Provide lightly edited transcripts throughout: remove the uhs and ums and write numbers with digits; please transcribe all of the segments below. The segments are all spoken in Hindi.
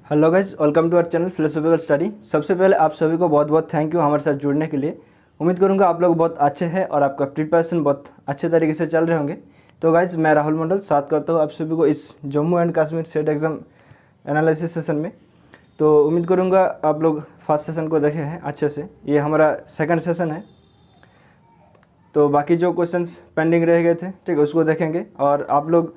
Hello guys, welcome to our channel philosophical study. सबसे पहले आप सभी को बहुत बहुत थैंक यू हमारे साथ जुड़ने के लिए। उम्मीद करूंगा आप लोग बहुत अच्छे हैं और आपका प्रिपरेशन बहुत अच्छे तरीके से चल रहे होंगे। तो गाइस, मैं राहुल मंडल साथ करता हूँ आप सभी को इस Jammu and Kashmir set exam analysis session में। तो उम्मीद करूँगा आप लोग फर्स्ट सेशन को देखे हैं अच्छे से। ये हमारा सेकेंड सेशन है, तो बाकी जो क्वेश्चंस पेंडिंग रह गए थे ठीक है उसको देखेंगे। और आप लोग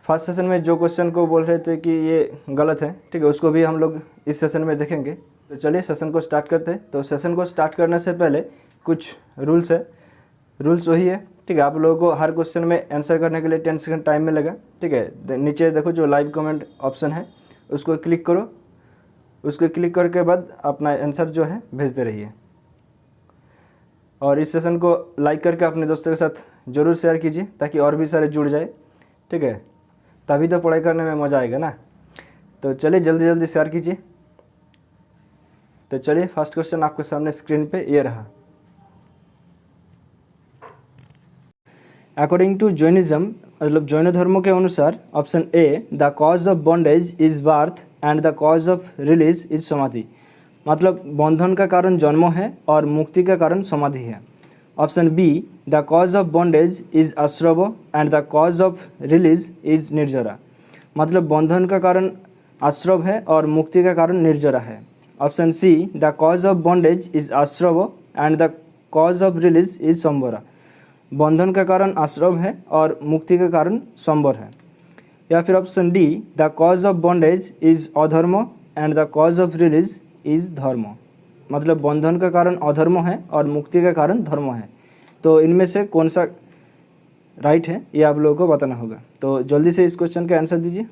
फर्स्ट सेशन में जो क्वेश्चन को बोल रहे थे कि ये गलत है ठीक है उसको भी हम लोग इस सेशन में देखेंगे। तो चलिए सेशन को स्टार्ट करते हैं। तो सेशन को स्टार्ट करने से पहले कुछ रूल्स है। रूल्स वही है ठीक है, आप लोगों को हर क्वेश्चन में आंसर करने के लिए 10 सेकंड टाइम मिलेगा ठीक है। नीचे देखो जो लाइव कमेंट ऑप्शन है उसको क्लिक करो, उसको क्लिक करके बाद अपना आंसर जो है भेजते रहिए। और इस सेशन को लाइक करके अपने दोस्तों के साथ ज़रूर शेयर कीजिए ताकि और भी सारे जुड़ जाए ठीक है, तभी तो पढ़ाई करने में मज़ा आएगा ना। तो चलिए जल्दी जल्दी शेयर कीजिए। तो चलिए फर्स्ट क्वेश्चन आपके सामने स्क्रीन पे ये रहा। अकॉर्डिंग टू जैनिज्म, मतलब जैन धर्म के अनुसार option A, the cause of bondage is birth and the cause of release is समाधि। मतलब बंधन का कारण जन्म है और मुक्ति का कारण समाधि है। Option B, the cause of bondage is asrava and the cause of release is nirjara. मतलब बंधन का कारण आश्रव है और मुक्ति का कारण निर्जरा है। Option C, the cause of bondage is asrava and the cause of release is samvara. बंधन का कारण आश्रव है और मुक्ति का कारण संबर है। या फिर option D, the cause of bondage is adharma and the cause of release is dharma. मतलब बंधन का कारण अधर्म है और मुक्ति का कारण धर्म है। तो इनमें से कौन सा राइट है ये आप लोगों को बताना होगा। तो जल्दी से इस क्वेश्चन का आंसर दीजिए।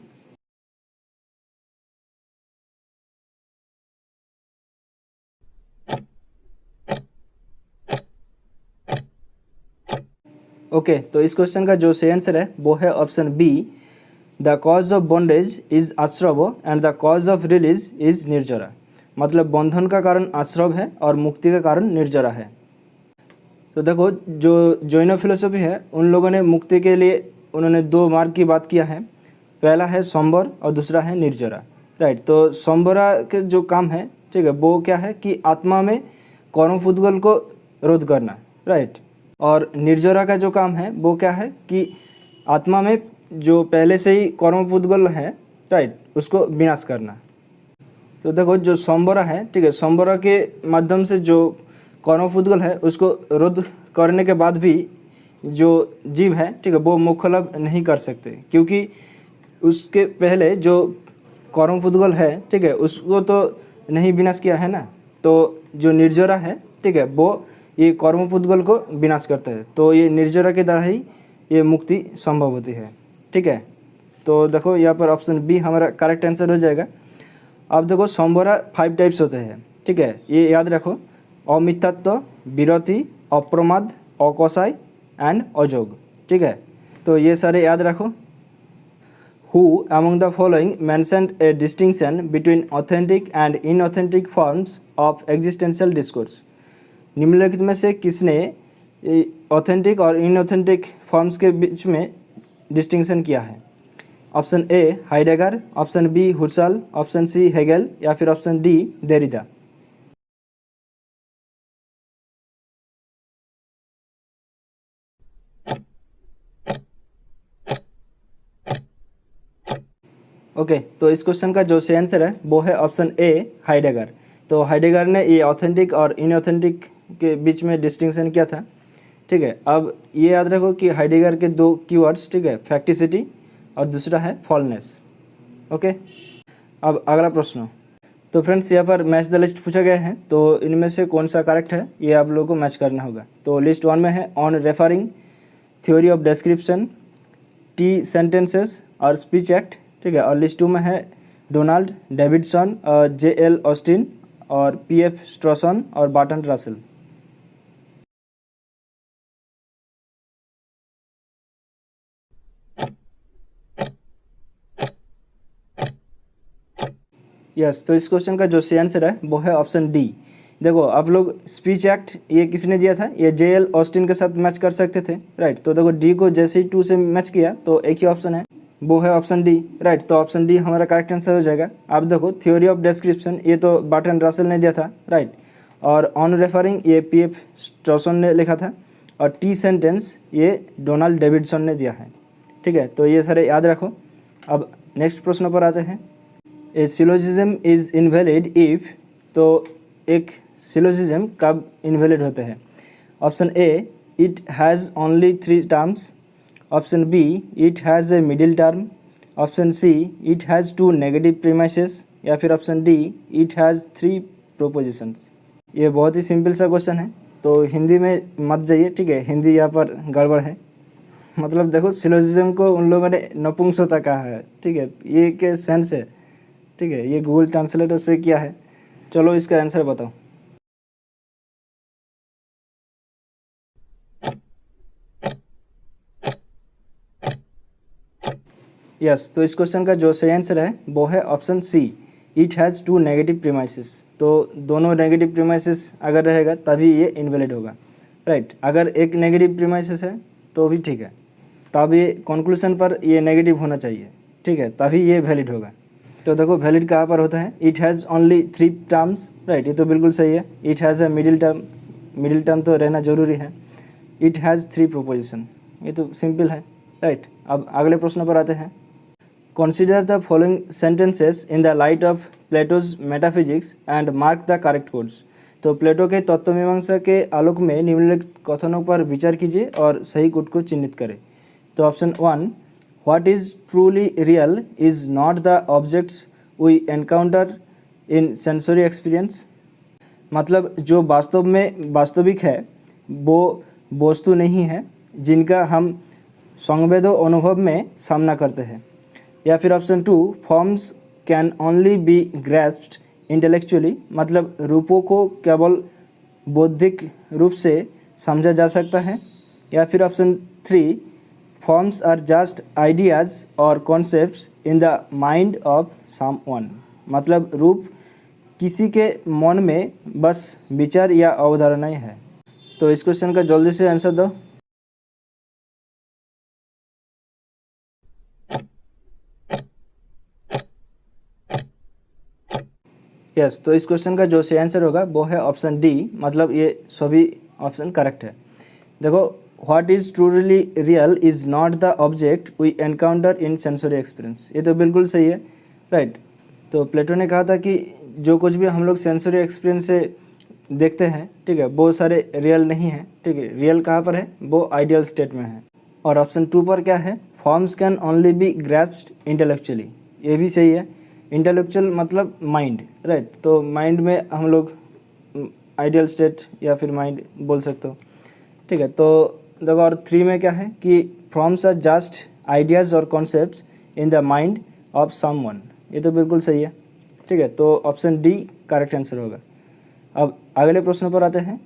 ओके, तो इस क्वेश्चन का जो सही आंसर है वो है option B, the cause of bondage is asrava and the cause of release is nirjara. मतलब बंधन का कारण आश्रव है और मुक्ति का कारण निर्जरा है। तो देखो जो जैन फिलोसफी है उन लोगों ने मुक्ति के लिए उन्होंने दो मार्ग की बात किया है। पहला है संबर और दूसरा है निर्जरा, राइट। तो संबरा के जो काम है ठीक है वो क्या है कि आत्मा में कर्मफुद्गल को रोध करना, राइट। और निर्जरा का जो काम है वो क्या है कि आत्मा में जो पहले से ही कर्मफुद्गल है राइट उसको विनाश करना। तो देखो जो संबरा है ठीक है, संबरा के माध्यम से जो कर्मफुद्गल है उसको रोध करने के बाद भी जो जीव है ठीक है वो मोक्ष लाभ नहीं कर सकते, क्योंकि उसके पहले जो कर्मफुद्गल है ठीक है उसको तो नहीं विनाश किया है ना। तो जो निर्जरा है ठीक है वो ये कर्मफुद्गल को विनाश करता है। तो ये निर्जरा के द्वारा ही ये मुक्ति संभव होती है ठीक है। तो देखो यहाँ पर ऑप्शन बी हमारा करेक्ट आंसर हो जाएगा। अब देखो संबरा 5 टाइप्स होते हैं ठीक है, ये याद रखो। अमिथ्यात्व, विरति, अप्रमाद, अकसाय एंड अजोग ठीक है। तो ये सारे याद रखो। Who among the following mentioned a distinction between authentic and inauthentic forms of existential discourse? निम्नलिखित में से किसने ऑथेंटिक और इनऑथेंटिक फॉर्म्स के बीच में डिस्टिंक्शन किया है? Option A Heidegger, option B Husserl, option C Hegel या फिर ऑप्शन डी देरिदा। ओके, तो इस क्वेश्चन का जो सही आंसर है वो है ऑप्शन ए हाइडेगर। तो हाइडेगर ने ये ऑथेंटिक और इनऑथेंटिक के बीच में डिस्टिंक्शन किया था ठीक है। अब ये याद रखो कि हाइडेगर के दो कीवर्ड्स ठीक है, फैक्टिसिटी और दूसरा है फॉलनेस। ओके, अब अगला प्रश्न। तो फ्रेंड्स यहाँ पर मैच द लिस्ट पूछा गया है, तो इनमें से कौन सा करेक्ट है ये आप लोगों को मैच करना होगा। तो लिस्ट 1 में है on referring, theory of description, T sentences और स्पीच एक्ट ठीक है। और लिस्ट 2 में है डोनाल्ड डेविडसन, जे.एल. ऑस्टिन और पी.एफ. स्ट्रॉसन और बार्टन रसेल। यस, तो इस क्वेश्चन का जो सही आंसर है वो है ऑप्शन डी। देखो आप लोग स्पीच एक्ट ये किसने दिया था, ये जे.एल. ऑस्टिन के साथ मैच कर सकते थे, राइट। तो देखो डी को जैसे ही 2 से मैच किया तो एक ही ऑप्शन है वो है ऑप्शन डी, राइट। तो ऑप्शन डी हमारा करेक्ट आंसर हो जाएगा। आप देखो थ्योरी ऑफ डिस्क्रिप्शन ये तो बर्टन रसेल ने दिया था, राइट। और ऑन रेफरिंग ये पीएफ स्टॉर्सन ने लिखा था, और टी सेंटेंस ये डोनाल्ड डेविडसन ने दिया है, ठीक है। तो ये सारे याद रखो। अब नेक्स्ट प्रश्न पर आते हैं। A syllogism is invalid if, तो एक सिलोजिज्म कब इनवैलिड होते हैं? Option A, it has only 3 terms. Option B, it has a middle term. Option C, it has 2 negative premises. या फिर option D, it has 3 propositions. ये बहुत ही सिंपल सा क्वेश्चन है, तो हिंदी में मत जाइए, ठीक है। हिंदी यहाँ पर गड़बड़ है। मतलब देखो सिलोजिज्म को उन लोगों ने नपुंसकता कहा है, ठीक है। ये के सेंस है, ठीक है। ये गूगल ट्रांसलेटर से किया है। चलो इसका आंसर बताओ। यस, तो इस क्वेश्चन का जो सही आंसर है वो है option C, it has 2 negative premises. तो दोनों नेगेटिव प्रीमाइसेस अगर रहेगा तभी ये इनवैलिड होगा, राइट। अगर एक नेगेटिव प्रीमाइसेस है तो भी ठीक है, तब ये कंक्लूजन पर ये नेगेटिव होना चाहिए, ठीक है, तभी ये वैलिड होगा। तो देखो वैलिड कहाँ पर होता है? It has only 3 terms, right. ये तो बिल्कुल सही है। It has a middle term, middle term तो रहना जरूरी है। इट हैज़ 3 प्रोपोजिशन, ये तो सिंपल है, राइट। अब अगले प्रश्न पर आते हैं। Consider the following sentences in the light of Plato's metaphysics and mark the correct quotes। तो प्लेटो के तत्वमीमांसा के आलोक में निम्नलिखित कथनों पर विचार कीजिए और सही कोट को चिन्हित करें। तो option 1, what is truly real is not the objects we encounter in sensory experience. मतलब जो वास्तव में वास्तविक है वो वस्तु नहीं है जिनका हम संवेदो अनुभव में सामना करते हैं। या फिर option 2, forms can only be grasped intellectually. मतलब रूपों को केवल बौद्धिक रूप से समझा जा सकता है। या फिर option 3, forms are just ideas और concepts in the mind of someone. मतलब रूप किसी के मन में बस विचार या अवधारणाएं है। तो इस क्वेश्चन का जल्दी से आंसर दो। यस, तो इस क्वेश्चन का जो सही आंसर होगा वो है ऑप्शन डी। मतलब ये सभी ऑप्शन करेक्ट है। देखो what is truly real is not the object we encounter in sensory experience. ये तो बिल्कुल सही है, राइट। तो प्लेटो ने कहा था कि जो कुछ भी हम लोग सेंसरी एक्सपीरियंस से देखते हैं, ठीक है, वो सारे रियल नहीं है, ठीक है। रियल कहाँ पर है? वो आइडियल स्टेट में है। और ऑप्शन 2 पर क्या है? Forms can only be grasped intellectually. ये भी सही है। इंटेलेक्चुअल मतलब माइंड, राइट। तो माइंड में हम लोग आइडियल स्टेट या फिर माइंड बोल सकते हो, ठीक है। तो देखो और 3 में क्या है कि फॉर्म्स आर जस्ट आइडियाज़ और concepts in the mind of someone. ये तो बिल्कुल सही है, ठीक है। तो ऑप्शन डी करेक्ट आंसर होगा। अब अगले प्रश्न पर आते हैं।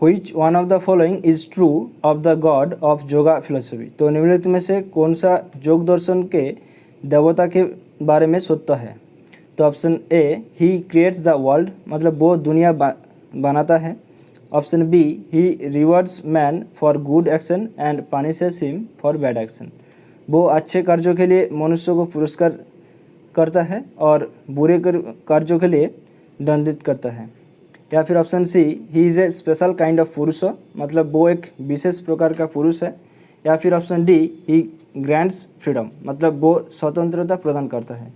Which one of the following is true of the God of yoga philosophy. तो निम्नलिखित में से कौन सा योग दर्शन के देवता के बारे में सत्य है? तो option A, he creates the world. मतलब वो दुनिया बनाता है। Option B, he rewards man for good action and punishes him for bad action. वो अच्छे कार्यों के लिए मनुष्य को पुरस्कार करता है और बुरे कार्यों के लिए दंडित करता है। या फिर option C, he is a special kind of purusha. मतलब वो एक विशेष प्रकार का पुरुष है। या फिर ऑप्शन डी, ही ग्रांट्स फ्रीडम। मतलब वो स्वतंत्रता प्रदान करता है।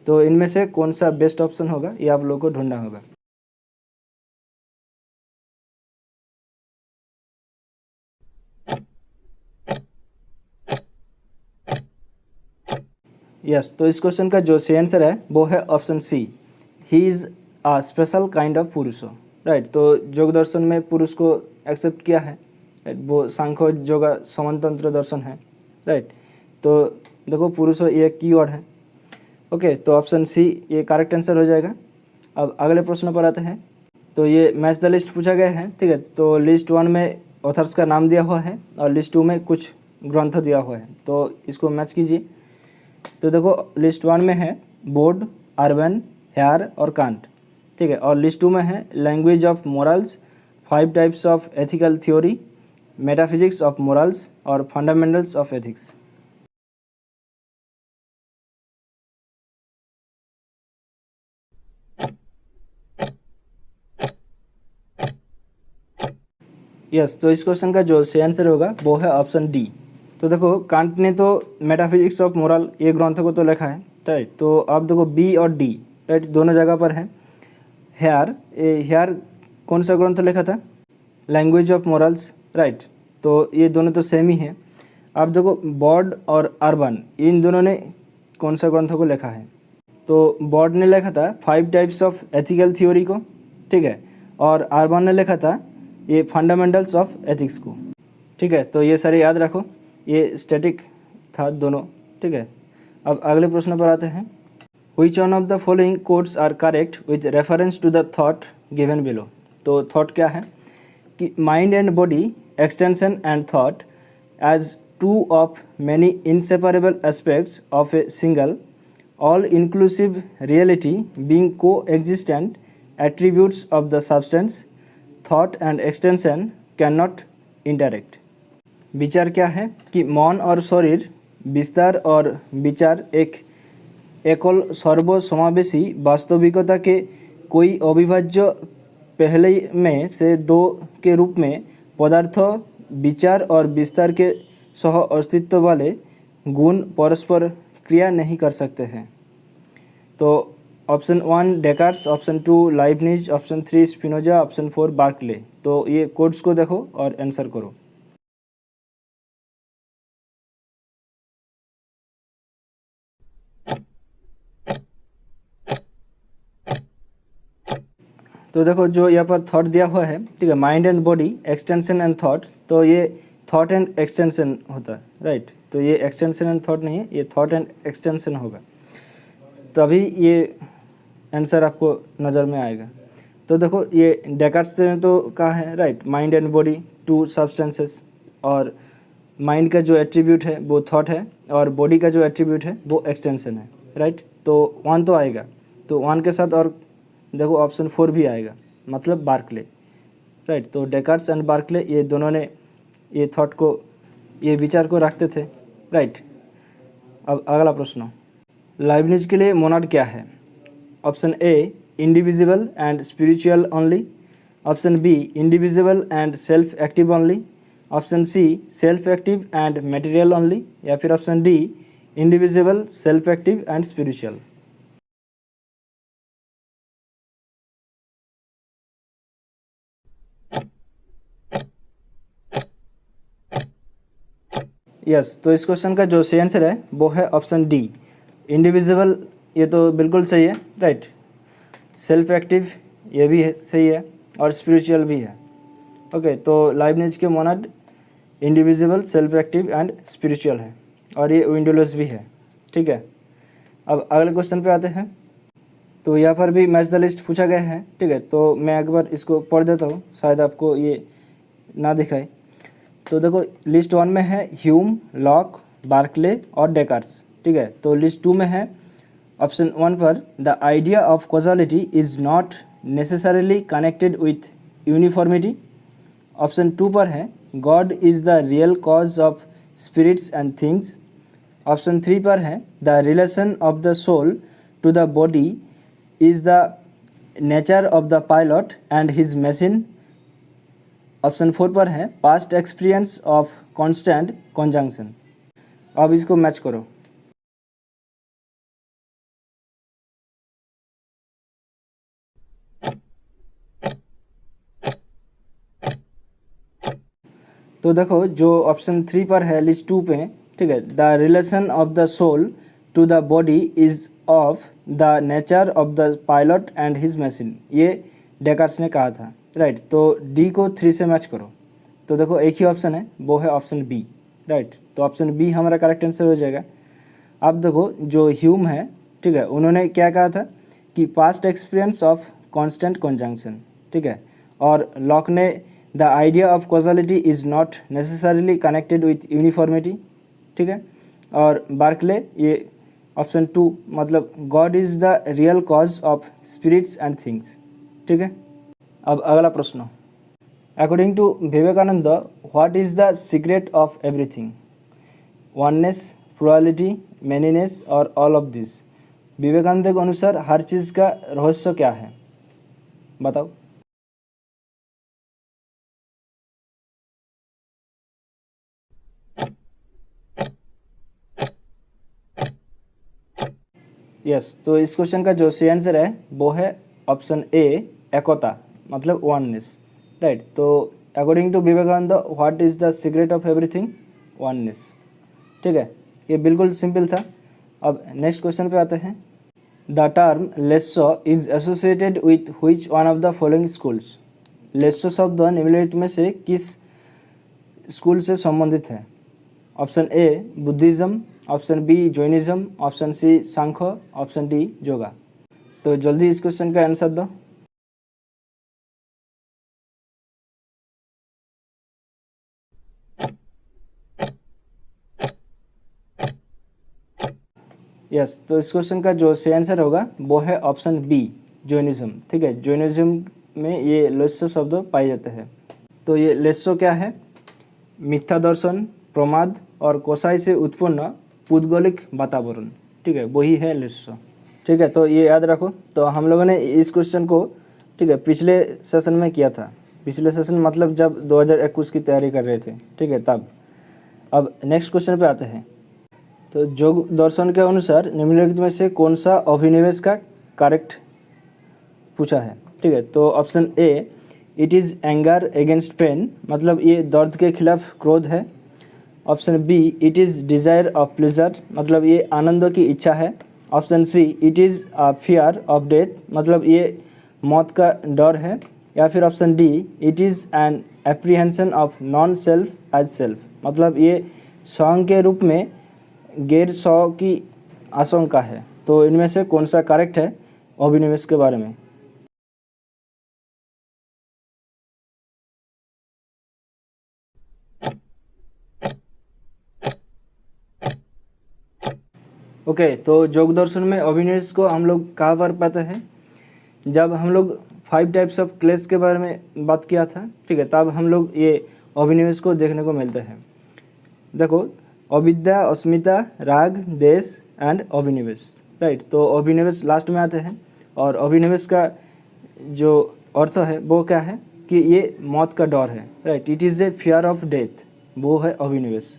तो इनमें से कौन सा बेस्ट ऑप्शन होगा ये आप लोगों को ढूंढना होगा। यस, तो इस क्वेश्चन का जो सही आंसर है वो है option C, he is a special kind of purusha, right. तो योग दर्शन में पुरुष को एक्सेप्ट किया है, राइट। वो सांख्य योगा समानतंत्र दर्शन है, राइट। तो देखो पुरुष ये कीवर्ड है, ओके। तो ऑप्शन सी ये करेक्ट आंसर हो जाएगा। अब अगले प्रश्न पर आते हैं। तो ये मैच द लिस्ट पूछा गया है, ठीक है। तो लिस्ट 1 में ऑथर्स का नाम दिया हुआ है और लिस्ट 2 में कुछ ग्रंथ दिया हुआ है। तो इसको मैच कीजिए। तो देखो लिस्ट 1 में है बोर्ड, अर्बन, हेयर और कांट, ठीक है। और लिस्ट 2 में है language of morals, 5 types of ethical theory, metaphysics of morals और फंडामेंटल्स ऑफ एथिक्स। यस, तो इस क्वेश्चन का जो सही आंसर होगा वो है ऑप्शन डी। तो देखो कांट ने तो मेटाफिजिक्स ऑफ मोरल ये ग्रंथ को तो लिखा है, राइट। तो अब देखो बी और डी, राइट, दोनों जगह पर है। हेयर कौन सा ग्रंथ लिखा था? Language of morals, right. तो ये दोनों तो सेम ही है। अब देखो बॉर्ड और अर्बन, इन दोनों ने कौन सा ग्रंथ को लिखा है? तो बॉर्ड ने लिखा था 5 टाइप्स ऑफ एथिकल थ्योरी को, ठीक है, और अर्बन ने लिखा था ये फंडामेंटल्स ऑफ एथिक्स को, ठीक है। तो ये सारे याद रखो, ये स्टैटिक था दोनों, ठीक है। अब अगले प्रश्न पर आते हैं। Which one of the following quotes are correct with reference to the thought given below? तो थॉट क्या है कि mind and body, extension and thought as two of many inseparable aspects of a single all-inclusive reality being co-existent attributes of the substance, thought and extension cannot interact. विचार क्या है कि मन और शरीर, विस्तार और विचार एक एकल सर्वसमावेशी वास्तविकता के कोई अविभाज्य पहले में से दो के रूप में पदार्थ, विचार और विस्तार के सह अस्तित्व वाले गुण परस्पर क्रिया नहीं कर सकते हैं। तो option 1 Descartes, option 2 Leibniz, option 3 Spinoza, option 4 Berkeley. तो ये कोड्स को देखो और आंसर करो। तो देखो जो यहाँ पर थॉट दिया हुआ है, ठीक है, mind and body, extension and thought, तो ये थॉट एंड एक्सटेंशन होता है, राइट। तो ये एक्सटेंशन एंड थॉट नहीं है, ये थॉट एंड एक्सटेंशन होगा, तभी ये आंसर आपको नज़र में आएगा। तो देखो ये डेकार्ट्स ने तो कहा है, right, mind and body to substances, और माइंड का जो एट्रीब्यूट है वो थॉट है और बॉडी का जो एट्रीब्यूट है वो एक्सटेंशन है, राइट। तो 1 तो आएगा, तो 1 के साथ और देखो ऑप्शन 4 भी आएगा, मतलब बार्कले, राइट। तो डेकार्ट्स एंड बार्कले ये दोनों ने ये थॉट को, ये विचार को रखते थे, राइट। अब अगला प्रश्न, लाइबनिज के लिए मोनाड क्या है? Option A indivisible and spiritual only, option B indivisible and self active only, option C self active and material only, या फिर option D indivisible, self active and spiritual. Yes, तो इस क्वेश्चन का जो सही आंसर है वो है ऑप्शन डी इंडिविजिबल। ये तो बिल्कुल सही है, राइट। सेल्फ एक्टिव ये भी है, सही है, और स्पिरिचुअल भी है। ओके, तो लाइबनिज के Monod indivisible, self active and spiritual है, और ये विंडोलेस भी है, ठीक है। अब अगले क्वेश्चन पे आते हैं। तो यहाँ पर भी मैच द लिस्ट पूछा गया है, ठीक है। तो मैं एक बार इसको पढ़ देता हूँ, शायद आपको ये ना दिखाए। तो देखो लिस्ट 1 में है ह्यूम, लॉक, बार्कले और डेकार्ट्स, ठीक है। तो लिस्ट 2 में है ऑप्शन 1 पर the idea of causality is not necessarily connected with uniformity. Option 2 पर है God is the real cause of spirits and things. Option 3 पर है the relation of the soul to the body is the nature of the pilot and his machine. Option 4 पर है past experience of constant conjunction. अब इसको मैच करो। तो देखो जो ऑप्शन 3 पर है लिस्ट 2 पे, ठीक है, the relation of the soul to the body is of the nature of the pilot and his machine, ये डेकार्ट्स ने कहा था, राइट। तो डी को 3 से मैच करो। तो देखो एक ही ऑप्शन है, वो है ऑप्शन बी, राइट। तो ऑप्शन बी हमारा करेक्ट आंसर हो जाएगा। अब देखो जो ह्यूम है, ठीक है, उन्होंने क्या कहा था कि past experience of constant conjunction, ठीक है, और लॉक ने the idea of causality is not necessarily connected with uniformity, ठीक है, और बार्कले ये ऑप्शन 2 मतलब God is the real cause of spirits and things, ठीक है। अब अगला प्रश्न, according to Vivekananda what is the secret of everything? Oneness, plurality, manyness और ऑल ऑफ दिस। विवेकानंद के अनुसार हर चीज़ का रहस्य क्या है, बताओ। यस, तो इस क्वेश्चन का जो सही आंसर है वो है ऑप्शन ए, एकता, मतलब वननेस, राइट। तो according to Vivekananda, what is the secret of everything? Oneness. ठीक है, ये बिल्कुल सिंपल था। अब नेक्स्ट क्वेश्चन पे आते हैं। The term lesso is associated with which one of the following schools? Lesso शब्द निम्नलिखित में से किस स्कूल से संबंधित है? Option A Buddhism, option B Jainism, option C Sankhya, option D yoga. तो जल्दी इस क्वेश्चन का आंसर दो। यस, तो इस क्वेश्चन का जो सही आंसर होगा वो है ऑप्शन बी, जैनिज्म। ठीक है, जैनिज्म में ये लेस्सो शब्द पाए जाते हैं। तो ये लेस्सो क्या है? मिथ्या दर्शन, प्रमाद और कोसाई से उत्पन्न पूद्गलिक वातावरण। ठीक है, वही है लेस्सो। ठीक है, तो ये याद रखो। तो हम लोगों ने इस क्वेश्चन को, ठीक है, पिछले सेशन में किया था। पिछले सेशन मतलब जब 2021 की तैयारी कर रहे थे, ठीक है, तब। अब नेक्स्ट क्वेश्चन पे आते हैं। तो योग दर्शन के अनुसार निम्नलिखित में से कौन सा अभिनिवेश का करेक्ट पूछा है? ठीक है, तो option A, it is anger against pain, मतलब ये दर्द के खिलाफ क्रोध है। Option B, it is desire of pleasure, मतलब ये आनंद की इच्छा है। Option C, it is fear of death, मतलब ये मौत का डर है। या फिर option D, it is an apprehension of non self as self, मतलब ये स्वयं के रूप में गैर स्व की आशंका है। तो इनमें से कौन सा करेक्ट है अभिनिवेश के बारे में? ओके, तो योग दर्शन में अभिनिवेश को हम लोग कहाँ पर पाते हैं? जब हम लोग 5 टाइप्स ऑफ क्लेश के बारे में बात किया था, ठीक है, तब हम लोग ये अभिनिवेश को देखने को मिलते हैं। देखो, अविद्या, अस्मिता, राग, देश एंड अभिनिवेश, राइट। तो अभिनिवेश लास्ट में आते हैं। और अभिनिवेश का जो अर्थ है वो क्या है कि ये मौत का डर है, right. It is a fear of death, वो है अभिनिवेश।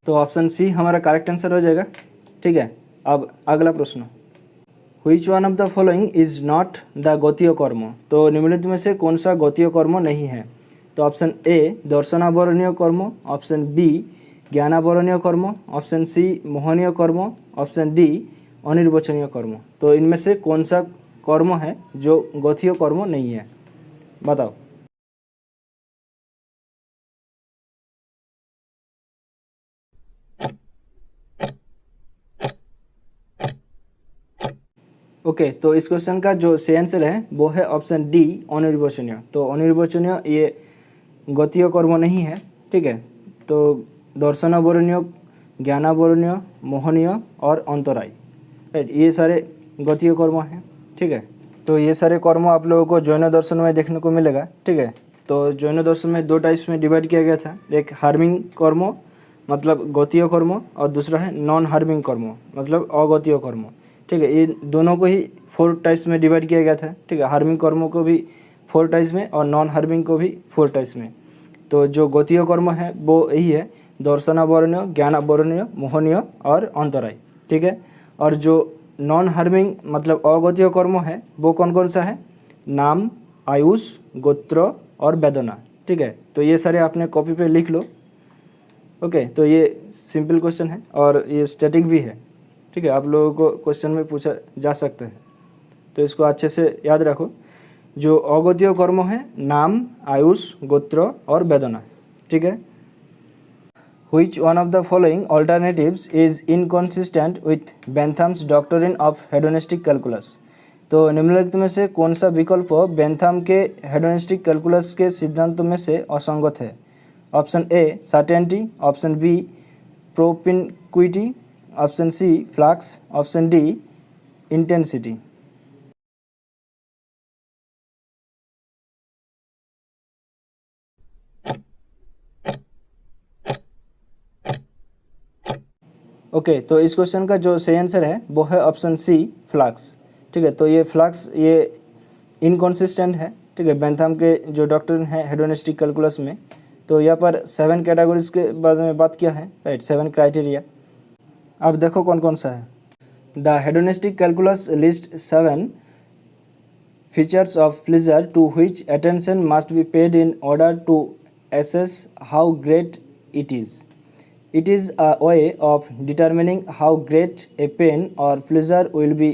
तो ऑप्शन सी हमारा करेक्ट आंसर हो जाएगा। ठीक है, अब अगला प्रश्न। Which one of the following is not the गतीय कर्म? तो निम्नलिखित में से कौन सा गतीय कर्म नहीं है? तो ऑप्शन ए दर्शनावरणीय कर्म, ऑप्शन बी ज्ञानावरणीय कर्म, ऑप्शन सी मोहनीय कर्म, ऑप्शन डी अनिर्वचनीय कर्म। तो इनमें से कौन सा कर्म है जो गतीय कर्म नहीं है? बताओ। ओके, तो इस क्वेश्चन का जो सही आंसर है वो है ऑप्शन डी, अनिर्वचनीय। तो अनिर्वचनीय ये गतीय कर्म नहीं है। ठीक है, तो दर्शनावरणीय, ज्ञानावरणीय, मोहनीय और अंतराय, राइट, ये सारे गतीय कर्म हैं। ठीक है, तो ये सारे कर्म आप लोगों को जैन दर्शन में देखने को मिलेगा। ठीक है, तो जैन दर्शन में 2 टाइप्स में डिवाइड किया गया था। एक हार्मिंग कर्म, मतलब गतीय कर्म, और दूसरा है नॉन हार्मिंग कर्म, मतलब अगतीय कर्म। ठीक है, ये दोनों को ही 4 टाइप्स में डिवाइड किया गया था। ठीक है, हार्मिंग कर्मों को भी 4 टाइप्स में और नॉन हार्मिंग को भी 4 टाइप्स में। तो जो गतीय कर्म है वो यही है, दर्शनावरणीय, ज्ञानावरणीय, मोहनीय और अंतराय। ठीक है, और जो नॉन हार्मिंग मतलब अगतीय कर्म है वो कौन कौन सा है? नाम, आयुष, गोत्र और वेदना। ठीक है, तो ये सारे आपने कॉपी पे लिख लो। ओके, तो ये सिंपल क्वेश्चन है और ये स्टैटिक भी है। ठीक है, आप लोगों को क्वेश्चन में पूछा जा सकता है, तो इसको अच्छे से याद रखो। जो अगतीय कर्म है नाम, आयुष, गोत्र और वेदना। ठीक है। Which one of the following alternatives is inconsistent with Bentham's doctrine of hedonistic calculus? तो निम्नलिखित में से कौन सा विकल्प बेंथम के हेडोनिस्टिक कैलकुलस के सिद्धांतों में से असंगत है? Option A certainty, option B propinquity, option C flux, option D intensity. Okay, तो इस क्वेश्चन का जो सही आंसर है वो है ऑप्शन सी फ्लक्स। ठीक है, तो ये फ्लक्स ये इनकॉन्सिस्टेंट है। ठीक है, बेंथम के जो डॉक्ट्रिन है हेडोनिस्टिक कैलकुलस में, तो यहाँ पर 7 कैटेगरीज के बारे में बात किया है, राइट, 7 क्राइटेरिया। अब देखो कौन कौन सा है। The hedonistic calculus list 7 features of pleasure to which attention must be paid in order to assess how great it is. It is a way of determining how great a pain or pleasure will be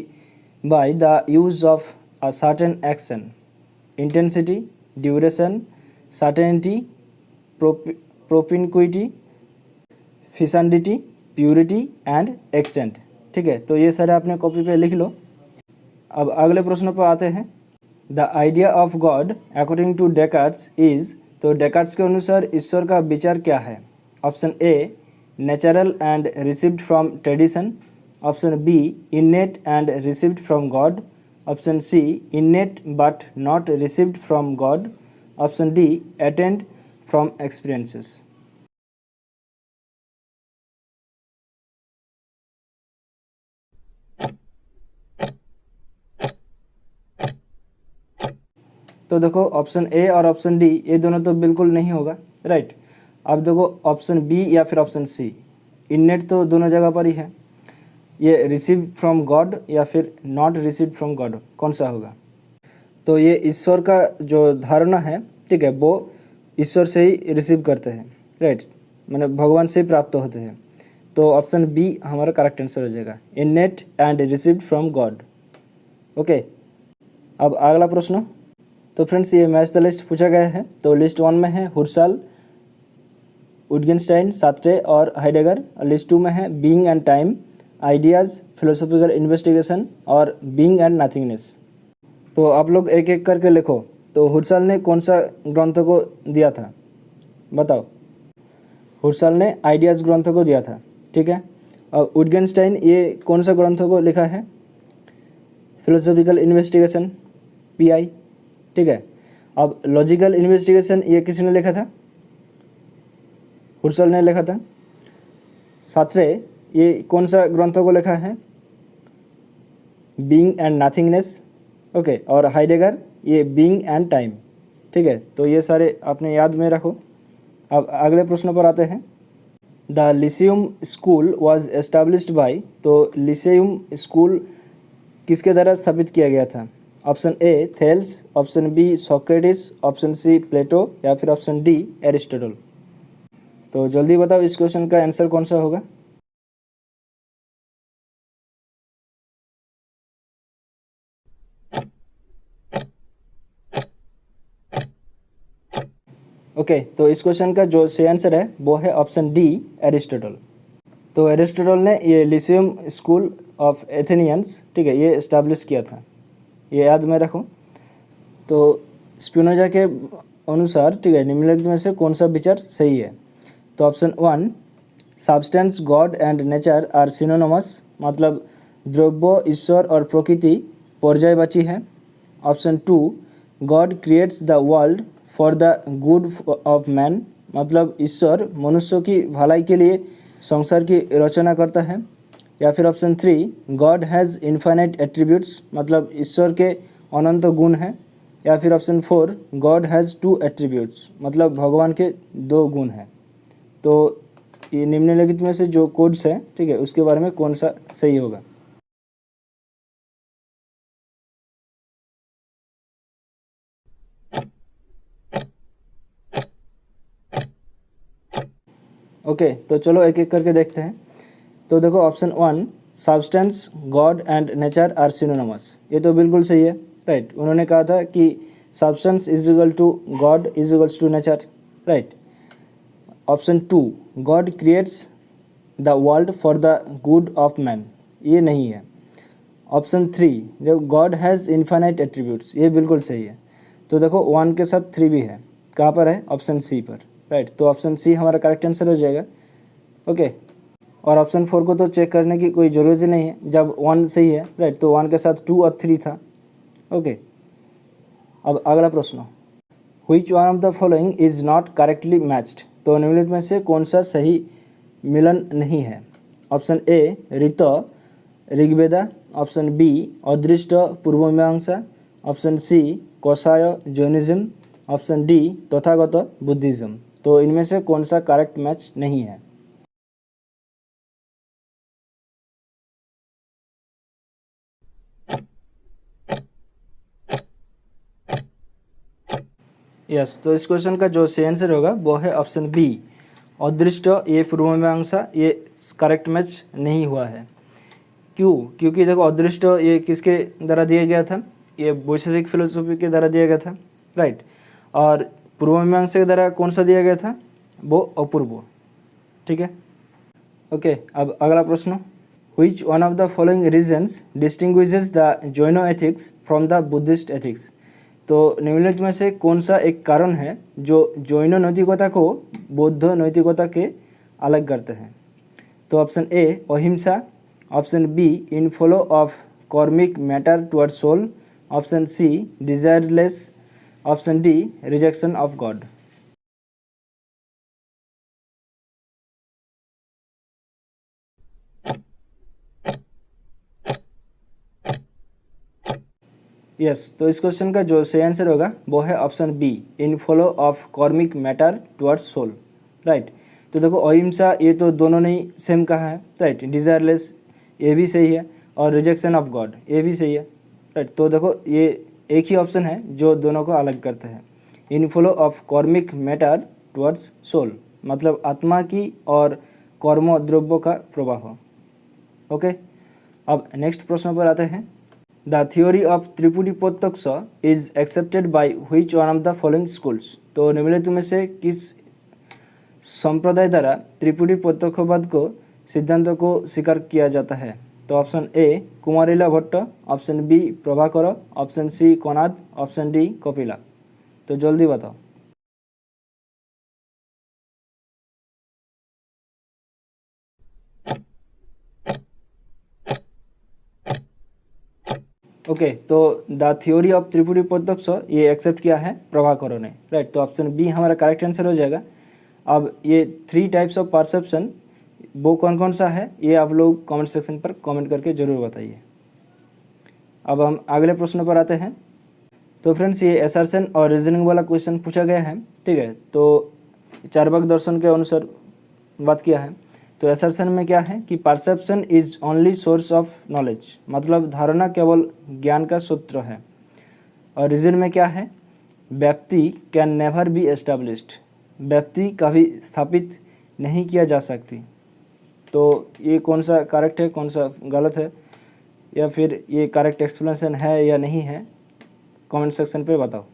by the use of a certain action, intensity, duration, certainty, propinquity, fecundity, purity and extent. ठीक है, तो ये सारे आपने कॉपी पे लिख लो। अब अगले प्रश्न पर आते हैं। The idea of God according to Descartes is, तो डेकार्ट्स के अनुसार ईश्वर का विचार क्या है? Option A natural and received from tradition, option B innate and received from God, option C innate but not received from God, option D attained from experiences. तो देखो ऑप्शन ए और ऑप्शन डी ये दोनों तो बिल्कुल नहीं होगा, राइट। अब देखो ऑप्शन बी या फिर ऑप्शन सी, इननेट तो दोनों जगह पर ही है। ये रिसीव फ्रॉम गॉड या फिर नॉट रिसीव फ्रॉम गॉड, कौन सा होगा? तो ये ईश्वर का जो धारणा है, ठीक है, वो ईश्वर से ही रिसीव करते हैं, राइट, मतलब भगवान से ही प्राप्त होते हैं। तो ऑप्शन बी हमारा करेक्ट आंसर हो जाएगा, innate and received from God. Okay, अब अगला प्रश्न। तो फ्रेंड्स ये मैच द लिस्ट पूछा गया है। तो लिस्ट 1 में है हुर्साल, विटगेनस्टाइन, सार्त्रे और हाइडेगर। लिस्ट 2 में है being and time, ideas, philosophical investigation और बीइंग एंड नथिंगनेस। तो आप लोग एक एक करके लिखो। तो हुर्साल ने कौन सा ग्रंथ को दिया था, बताओ? हुर्साल ने आइडियाज़ ग्रंथ को दिया था, ठीक है। और विटगेनस्टाइन ये कौन सा ग्रंथ को लिखा है? फिलोसॉफिकल इन्वेस्टिगेशन, PI, ठीक है। अब लॉजिकल इन्वेस्टिगेशन ये किसने लिखा था? हुर्साल ने लिखा था। सार्त्रे ये कौन सा ग्रंथों को लिखा है? Being and nothingness, okay. और हाइडेगर ये बीइंग एंड टाइम, ठीक है। तो ये सारे आपने याद में रखो। अब अगले प्रश्न पर आते हैं। The Lyceum school was established by, तो लिसियम स्कूल किसके द्वारा स्थापित किया गया था? Option A Thales, option B Socrates, option C Plato या फिर ऑप्शन डी एरिस्टोटल। तो जल्दी बताओ इस क्वेश्चन का आंसर कौन सा होगा? ओके, तो इस क्वेश्चन का जो सही आंसर है वो है ऑप्शन डी एरिस्टोटल। तो एरिस्टोटल ने ये लिसियम स्कूल ऑफ एथेनियंस, ठीक है, ये इस्टेब्लिश किया था, ये याद में रखो। तो स्पिनोजा के अनुसार, ठीक है, निम्नलिखित में से कौन सा विचार सही है? तो option 1 substance God and nature are synonymous, मतलब द्रव्य, ईश्वर और प्रकृति पर्यायवाची है। Option 2 God creates the world for the good of man, मतलब ईश्वर मनुष्यों की भलाई के लिए संसार की रचना करता है। या फिर option 3 God has infinite attributes, मतलब ईश्वर के अनंत गुण हैं। या फिर ऑप्शन 4 गॉड हैज़ 2 एट्रीब्यूट्स, मतलब भगवान के 2 गुण हैं। तो ये निम्नलिखित में से जो कोड्स है, ठीक है, उसके बारे में कौन सा सही होगा? ओके, तो चलो एक एक करके देखते हैं। तो देखो option 1 substance God and nature are synonymous, ये तो बिल्कुल सही है, राइट। उन्होंने कहा था कि substance is equal to God is equals to nature, right. Option 2 God creates the world for the good of man, ये नहीं है। ऑप्शन 3 जो गॉड हैज़ इन्फाइनाइट एट्रीब्यूट्स, ये बिल्कुल सही है। तो देखो 1 के साथ 3 भी है, कहाँ पर है? ऑप्शन सी पर, राइट। तो ऑप्शन सी हमारा करेक्ट आंसर हो जाएगा, ओके। और ऑप्शन 4 को तो चेक करने की कोई ज़रूरत ही नहीं है, जब 1 सही है, राइट, तो 1 के साथ 2 और 3 था, ओके। अब अगला प्रश्न, which one of the following is not correctly matched, तो निम्नलिखित में से कौन सा सही मिलन नहीं है? Option A rita Rigveda, option B adrishta Purvamimamsa, option C kashaya Jainism, option D tathagata Buddhism. तो इनमें से कौन सा करेक्ट मैच नहीं है? यस, तो इस क्वेश्चन का जो सही आंसर होगा वो है ऑप्शन बी, अदृष्ट। ये पूर्वमीमांसा ये करेक्ट मैच नहीं हुआ है। क्यों? क्योंकि देखो अदृष्ट ये किसके द्वारा दिया गया था? ये वैशेषिक फिलोसफी के द्वारा दिया गया था, राइट। और पूर्वमीमांसा के द्वारा कौन सा दिया गया था? वो अपूर्व, ठीक है। ओके, अब अगला प्रश्न, which one of the following reasons distinguishes the Jaina ethics from the Buddhist ethics. तो निम्नलिखित में से कौन सा एक कारण है जो जैन नैतिकता को बौद्ध नैतिकता के अलग करते हैं? तो option A ahimsa, option B inflow of karmic matter toward soul, option C desireless, option D rejection of God. Yes, तो इस क्वेश्चन का जो सही आंसर होगा वो है option B, inflow of karmic matter towards soul, right. तो देखो अहिंसा ये तो दोनों ने ही सेम कहा है, राइट। डिजायरलेस ये भी सही है, और रिजेक्शन ऑफ गॉड ये भी सही है, राइट। तो देखो ये एक ही ऑप्शन है जो दोनों को अलग करता है, inflow of karmic matter towards soul, मतलब आत्मा की और कर्म द्रव्य का प्रवाह। ओके, अब नेक्स्ट प्रश्न पर आते हैं। द थ्योरी ऑफ त्रिपुटी प्रत्यक्ष is accepted by which one of the following schools. तो निम्नलिखित में से किस संप्रदाय द्वारा त्रिपुटी प्रत्यक्षवाद को सिद्धांत को स्वीकार किया जाता है? तो option A Kumarila Bhatt, option B Prabhakar, option C Kanad, option D Kapila. तो जल्दी बताओ। ओके, तो द थ्योरी ऑफ त्रिपुटी प्रत्यक्ष ये एक्सेप्ट किया है प्रभाकर ने, राइट। तो ऑप्शन बी हमारा करेक्ट आंसर हो जाएगा। अब ये 3 टाइप्स ऑफ परसेप्शन वो कौन कौन सा है ये आप लोग कमेंट सेक्शन पर कमेंट करके ज़रूर बताइए। अब हम अगले प्रश्न पर आते हैं। तो फ्रेंड्स ये असर्शन और रीजनिंग वाला क्वेश्चन पूछा गया है, ठीक है। तो चार्वाक दर्शन के अनुसार बात किया है। तो असर्शन में क्या है कि perception is only source of knowledge, मतलब धारणा केवल ज्ञान का सूत्र है। और रीजन में क्या है? व्यक्ति कैन नेवर बी एस्टैब्लिश्ड, व्यक्ति कभी स्थापित नहीं किया जा सकती। तो ये कौन सा करेक्ट है, कौन सा गलत है, या फिर ये करेक्ट एक्सप्लेनेशन है या नहीं है, कमेंट सेक्शन पे बताओ।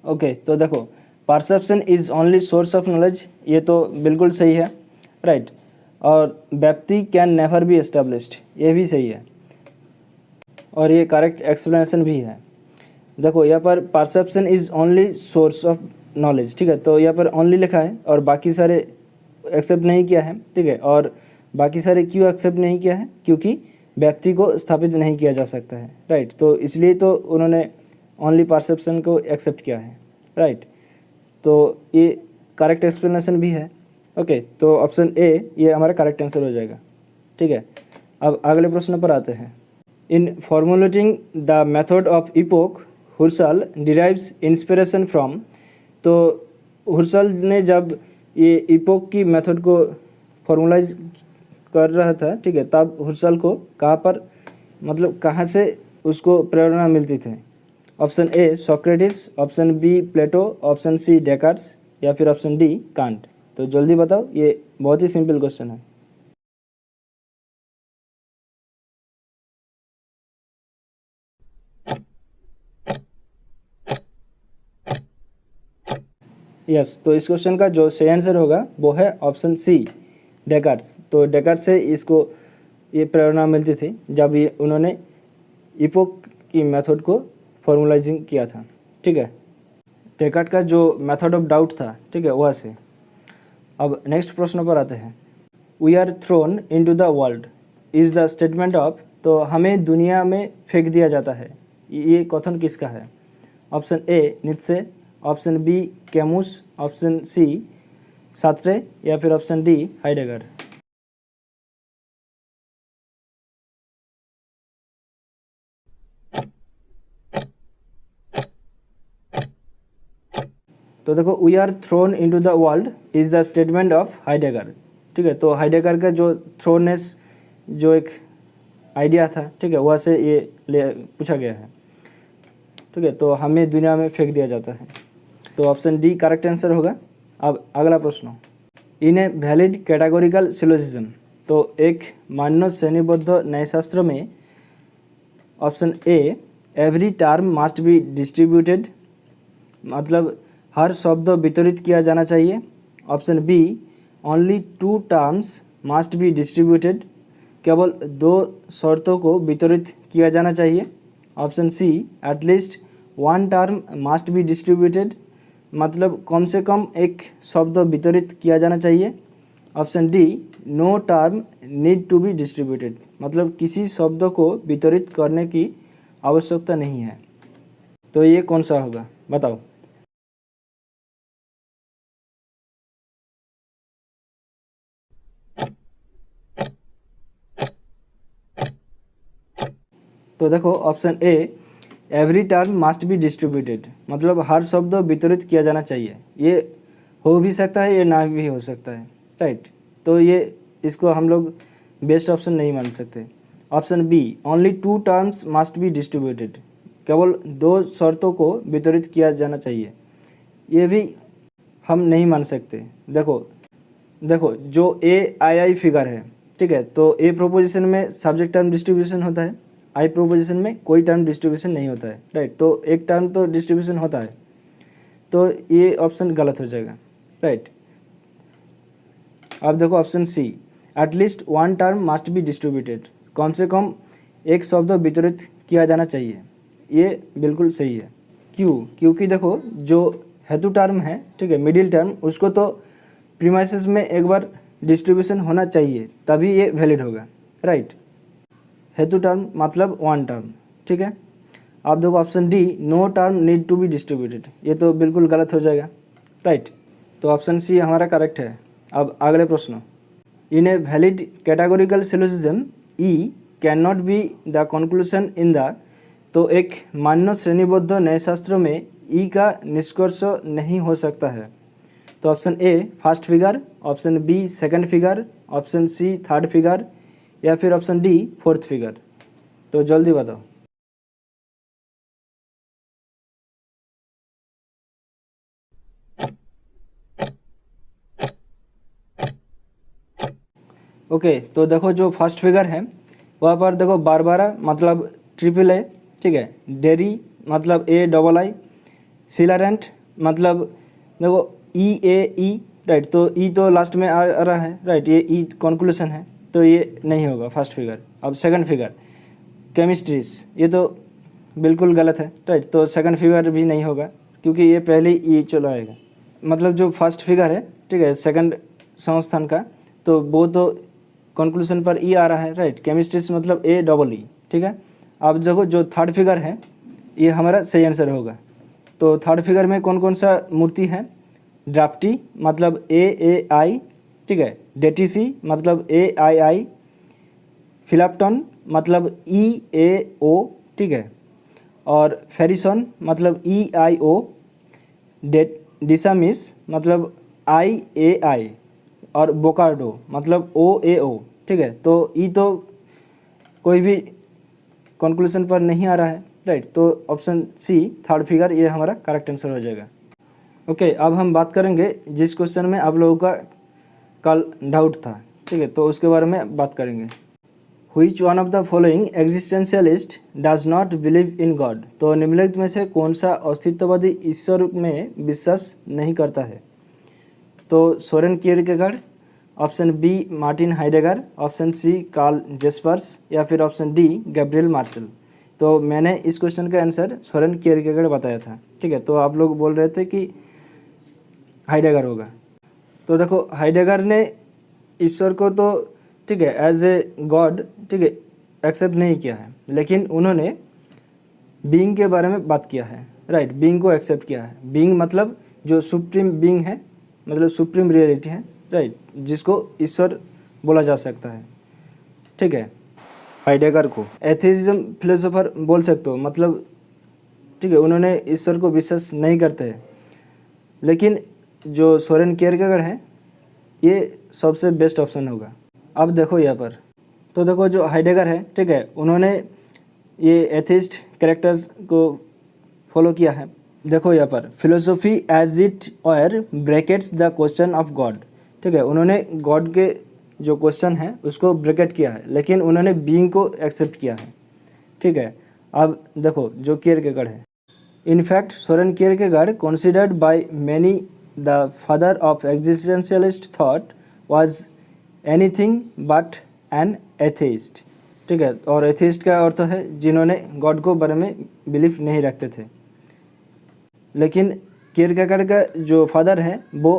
ओके, तो देखो perception is only source of knowledge ये तो बिल्कुल सही है, राइट। और व्यक्ति कैन नेवर बी एस्टेब्लिश्ड ये भी सही है, और ये करेक्ट एक्सप्लेनेशन भी है। देखो यहाँ पर perception is only source of knowledge, ठीक है। तो यहाँ पर ओनली लिखा है और बाकी सारे एक्सेप्ट नहीं किया है, ठीक है। और बाकी सारे क्यों एक्सेप्ट नहीं किया है? क्योंकि व्यक्ति को स्थापित नहीं किया जा सकता है, राइट। तो इसलिए तो उन्होंने ओनली परसेप्शन को एक्सेप्ट किया है, राइट। तो ये करेक्ट एक्सप्लेनेशन भी है। ओके, तो ऑप्शन ए ये हमारा करेक्ट आंसर हो जाएगा, ठीक है। अब अगले प्रश्न पर आते हैं। In formulating the method of epoch Husserl derives inspiration from. तो हुर्सल ने जब ये इपोक की मेथड को फॉर्मुलाइज कर रहा था, ठीक है, तब हुर्सल को कहाँ पर, मतलब कहाँ से उसको प्रेरणा मिलती थी? Option A Socrates, option B Plato, option C Descartes, या फिर ऑप्शन डी कांट। तो जल्दी बताओ, ये बहुत ही सिंपल क्वेश्चन है। यस, तो इस क्वेश्चन का जो सही आंसर होगा वो है ऑप्शन सी डेकार्ट्स। तो डेकार्ट्स से इसको ये प्रेरणा मिलती थी जब ये उन्होंने इपोक की मेथड को फॉर्मुलाइजिंग किया था, ठीक है। डेकार्ट का जो मेथड ऑफ डाउट था, ठीक है, वह से। अब नेक्स्ट प्रश्न पर आते हैं। We are thrown into the world is the statement of. तो हमें दुनिया में फेंक दिया जाता है, ये कथन किसका है? Option A Nietzsche, option B Camus, option C Sartre, या फिर ऑप्शन डी हाइडेगर। तो देखो we are thrown into the world is the statement of Heidegger, ठीक है। तो हाइडेगर का जो थ्रोनेस जो एक आइडिया था, ठीक है, वह से ये पूछा गया है, ठीक है। तो हमें दुनिया में फेंक दिया जाता है। तो ऑप्शन डी करेक्ट आंसर होगा। अब अगला प्रश्न, in a valid categorical syllogism, तो एक मान्य श्रेणीबद्ध न्यायशास्त्र में option A every term must be distributed, मतलब हर शब्द वितरित किया जाना चाहिए। Option B only 2 terms must be distributed, केवल 2 शर्तों को वितरित किया जाना चाहिए। Option C at least 1 term must be distributed, मतलब कम से कम एक शब्द वितरित किया जाना चाहिए। Option D no term need to be distributed, मतलब किसी शब्द को वितरित करने की आवश्यकता नहीं है। तो ये कौन सा होगा, बताओ। तो देखो option A every term must be distributed, मतलब हर शब्द वितरित किया जाना चाहिए। ये हो भी सकता है, ये ना भी हो सकता है, राइट। तो ये इसको हम लोग बेस्ट ऑप्शन नहीं मान सकते। Option B only 2 terms must be distributed, केवल 2 शर्तों को वितरित किया जाना चाहिए, ये भी हम नहीं मान सकते। देखो जो ए आई आई फिगर है, ठीक है, तो ए प्रोपोजिशन में सब्जेक्ट टर्म डिस्ट्रीब्यूशन होता है, आई प्रोपोजिशन में कोई टर्म डिस्ट्रीब्यूशन नहीं होता है, राइट। तो एक टर्म तो डिस्ट्रीब्यूशन होता है, तो ये ऑप्शन गलत हो जाएगा, राइट। अब देखो option C at least 1 term must be distributed, कम से कम एक शब्द वितरित किया जाना चाहिए, ये बिल्कुल सही है। क्योंकि देखो जो हेतु टर्म है, ठीक है, मिडिल टर्म, उसको तो प्रीमाइसेस में एक बार डिस्ट्रीब्यूशन होना चाहिए, तभी ये वैलिड होगा, राइट। हेतु टर्म मतलब 1 टर्म, ठीक है। आप देखो option D no term need to be distributed, ये तो बिल्कुल गलत हो जाएगा, राइट। तो ऑप्शन सी हमारा करेक्ट है। अब अगले प्रश्न, in a valid categorical syllogism E can not be the conclusion in the, तो एक मान्य श्रेणीबद्ध न्यायशास्त्र में ई का निष्कर्ष नहीं हो सकता है। तो option A first figure, option B second figure, option C third figure, या फिर ऑप्शन डी फोर्थ फिगर। तो जल्दी बताओ। ओके, तो देखो जो फर्स्ट फिगर है वहाँ पर देखो बारबारा मतलब ट्रिपल ए, ठीक है, डेरी मतलब ए डबल आई, सिलारेंट मतलब देखो ई ए ई, राइट। तो ई तो लास्ट में आ रहा है, राइट, ये ई कंक्लूजन है, तो ये नहीं होगा फर्स्ट फिगर। अब सेकंड फिगर केमिस्ट्रीज, ये तो बिल्कुल गलत है, राइट। तो सेकंड फिगर भी नहीं होगा, क्योंकि ये पहले ई चला आएगा। मतलब जो फर्स्ट फिगर है, ठीक है, सेकंड संस्थान का, तो वो तो कंक्लूजन पर ई आ रहा है, राइट। केमिस्ट्रीज मतलब ए डबल ई, ठीक है। अब देखो जो थर्ड फिगर है, ये हमारा सही आंसर होगा। तो थर्ड फिगर में कौन कौन सा मूर्ति है, ड्राफ्टी मतलब ए आई, ठीक है, डेटीसी मतलब ए आई आई, फिलाप्टन मतलब ई ए ओ, ठीक है, और फेरिसन मतलब ई आई ओ, डिसामिस मतलब आई ए आई, और बोकार्डो मतलब ओ ए ओ, ठीक है। तो ई तो कोई भी कंक्लूजन पर नहीं आ रहा है, राइट। तो ऑप्शन सी थर्ड फिगर ये हमारा करेक्ट आंसर हो जाएगा। ओके, अब हम बात करेंगे जिस क्वेश्चन में आप लोगों का कल डाउट था, ठीक है, तो उसके बारे में बात करेंगे। Which one of the following existentialist does not believe in God, तो निम्नलिखित में से कौन सा अस्तित्ववादी ईश्वर में विश्वास नहीं करता है। तो Soren Kierkegaard, option B Martin Heidegger, option C Karl Jaspers, या फिर ऑप्शन डी गैब्रियल मार्शल। तो मैंने इस क्वेश्चन का आंसर सोरेन कियरकेगार्ड बताया था, ठीक है। तो आप लोग बोल रहे थे कि हाइडेगर होगा। तो देखो हाइडेगर ने ईश्वर को तो, ठीक है, एज ए गॉड, ठीक है, एक्सेप्ट नहीं किया है, लेकिन उन्होंने बीइंग के बारे में बात किया है, राइट। बीइंग को एक्सेप्ट किया है। बीइंग मतलब जो सुप्रीम बीइंग है, मतलब सुप्रीम रियलिटी है, राइट, जिसको ईश्वर बोला जा सकता है, ठीक है। हाइडेगर को एथेइज्म फिलोसोफर बोल सकते हो, मतलब ठीक है, उन्होंने ईश्वर को विश्वास नहीं करते हैं। लेकिन जो सोरेन कियरकेगार्ड है, ये सबसे बेस्ट ऑप्शन होगा। अब देखो यहाँ पर, तो देखो जो हाइडेगर है, ठीक है, उन्होंने ये एथिस्ट कैरेक्टर्स को फॉलो किया है। देखो यहाँ पर, फिलोसफी एज इट और brackets the question of God, ठीक है, उन्होंने गॉड के जो क्वेश्चन है उसको ब्रैकेट किया है, लेकिन उन्होंने बीइंग को एक्सेप्ट किया है, ठीक है। अब देखो जो कियरकेगार्ड है, in fact Soren Kierkegaard considered by many the father of existentialist thought was anything but an atheist, ठीक है। और एथिस्ट का अर्थ है जिन्होंने गॉड को बारे में बिलीफ नहीं रखते थे। लेकिन कियरकेगार्ड का जो फादर है वो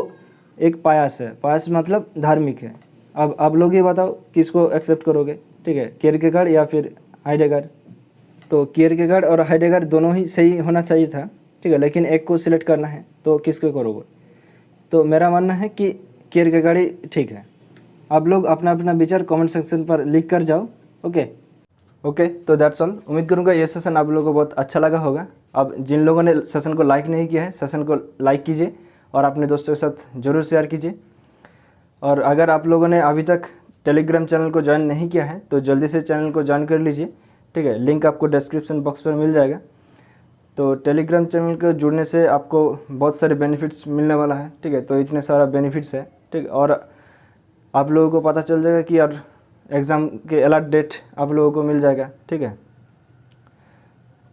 एक पायस है, पायस मतलब धार्मिक है। अब आप लोग ये बताओ किसको एक्सेप्ट करोगे, ठीक है, कियरकेगार्ड या फिर हाइडेगर। तो कियरकेगार्ड और हाइडेगर दोनों ही सही होना चाहिए था, ठीक है, लेकिन एक को सिलेक्ट करना है तो किसको करोगे। तो मेरा मानना है कि कियरकेगार्ड ही ठीक है। आप लोग अपना अपना विचार कमेंट सेक्शन पर लिख कर जाओ। ओके, तो दैट्स ऑल। उम्मीद करूँगा ये सेशन आप लोगों को बहुत अच्छा लगा होगा। अब जिन लोगों ने सेशन को लाइक नहीं किया है, सेशन को लाइक कीजिए और अपने दोस्तों के साथ ज़रूर शेयर कीजिए। और अगर आप लोगों ने अभी तक टेलीग्राम चैनल को ज्वाइन नहीं किया है तो जल्दी से चैनल को ज्वाइन कर लीजिए, ठीक है, लिंक आपको डिस्क्रिप्शन बॉक्स पर मिल जाएगा। तो टेलीग्राम चैनल को जुड़ने से आपको बहुत सारे बेनिफिट्स मिलने वाला है, ठीक है। तो इतने सारा बेनिफिट्स है, ठीक है, और आप लोगों को पता चल जाएगा कि यार एग्ज़ाम के अलर्ट डेट आप लोगों को मिल जाएगा, ठीक है।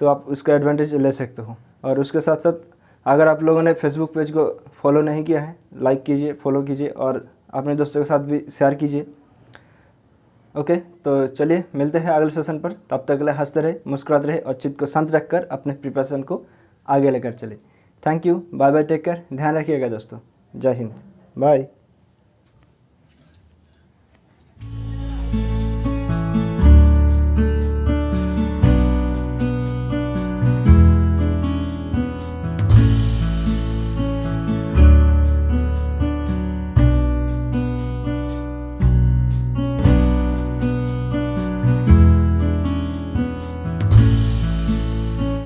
तो आप उसका एडवांटेज ले सकते हो। और उसके साथ साथ अगर आप लोगों ने फेसबुक पेज को फॉलो नहीं किया है, लाइक कीजिए, फॉलो कीजिए और अपने दोस्तों के साथ भी शेयर कीजिए। ओके, तो चलिए मिलते हैं अगले सेशन पर। तब तक के लिए हंसते रहे, मुस्कुराते रहे और चित्त को शांत रखकर अपने प्रिपरेशन को आगे लेकर चले। Thank you, bye bye, take care, ध्यान रखिएगा दोस्तों। जय हिंद, बाय।